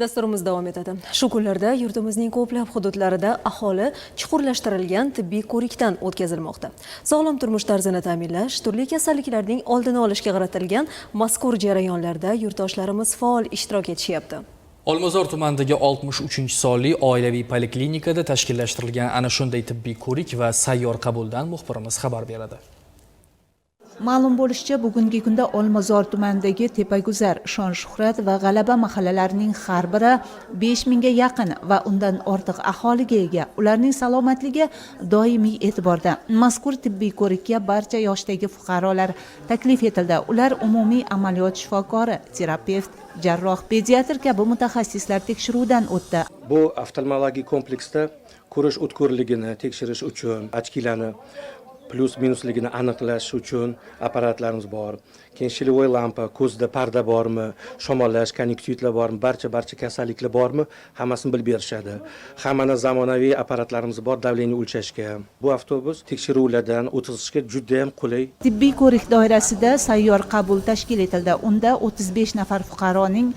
Dasturimiz davom etadi. Shu kunlarda yurtimizning ko'plab hududlarida aholi chuqurlashtirilgan tibbiy ko'rikdan o'tkazilmoqda. Sog'lom turmush tarzini ta'minlash, turli kasalliklarning oldini olishga qaratilgan mazkur jarayonlarda yurtdoshlarimiz faol ishtirok etishyapti. Olmazor tumanidagi 63-sonli oilaviy poliklinikada tashkillashtirilgan ana shunday tibbiy ko'rik va sayyor qabuldan muxbirimiz xabar beradi. Ma'lum bo'lishicha, bugungi kunda Olmazor tumanidagi Tepaguzar, Shon-Shuhrat va G'alaba mahallalarining har biri 5000 ga yaqin va undan ortiq aholiga ega. Ularning salomatligi doimiy e'tiborda. Mazkur tibbiy ko'rikka barcha yoshdagi fuqarolar taklif etildi. Ular umumiy amaliyot shifokori, terapevt, jarroh, pediatr kabi mutaxassislar tekshiruvdan o'tdi. Bu oftalmologik kompleksda ko'rish o'tkirligini tekshirish uchun ochkilarni plus minusligini aniqlash uchun apparatlarimiz bor. Keyin shilovoy lampa, ko'zda parda bormi, shamollash, konjunktitlar bormi, barcha kasalliklar bormi, hammasini bilib berishadi. Hammani zamonaviy apparatlarimiz bor davleniya o'lchashga. Bu avtobus tekshiruvlardan o'tkazishga juda ham qulay. Tibbiy ko'rik doirasida sayyor qabul tashkil etildi. Unda 35 nafar fuqaroning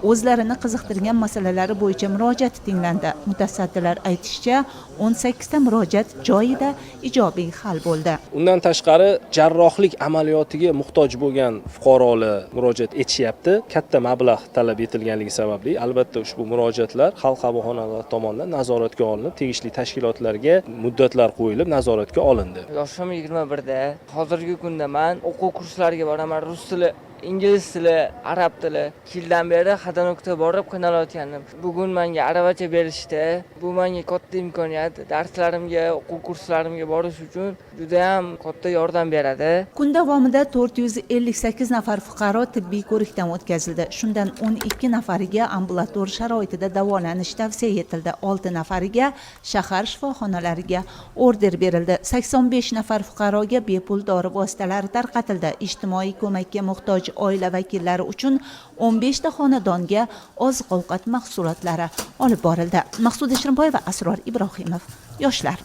o'zlarini qiziqtirgan masalalari bo'yicha murojaati tinglandi. Mutasaddilar aytishicha, 18 ta murojaat joyida ijobiy hal bo'ldi. Undan tashqari jarrohlik amaliyotiga muhtoj bo'lgan fuqarolar murojaat etishyapti. Katta mablag' talab etilganligi sababli albatta ushbu murojaatlar xalq qabulxonalari tomonidan nazoratga olinib, tegishli tashkilotlarga muddatlar qo'yilib nazoratga olindi. Yoshim 21 da. Hozirgi kunda men o'quv kurslariga boraman. Rus tili, ingliz tili, arab tili. Yildan beri Hadanokda borib qiynalayotgandim. Bugun menga aravacha berishdi. Bu menga katta imkoniyat. Darslarimga, o'quv kurslarimga borish uchun juda ham katta yordam beradi. Kun davomida 458 nafar fuqaro tibbiy ko'rikdan o'tkazildi. Shundan 12 nafariga ambulator sharoitida davolanish tavsiya etildi. 6 nafariga shahar shifoxonalariga order berildi. 85 nafar fuqaroga bepul dori vositalari tarqatildi. Ijtimoiy ko'makka muhtoj oila vakillari uchun 15 ta xonadonga oziq-ovqat mahsulotlari olib borildi. Maqsuda Shirinboyeva, Asror Ibrohimov, Yoshlar.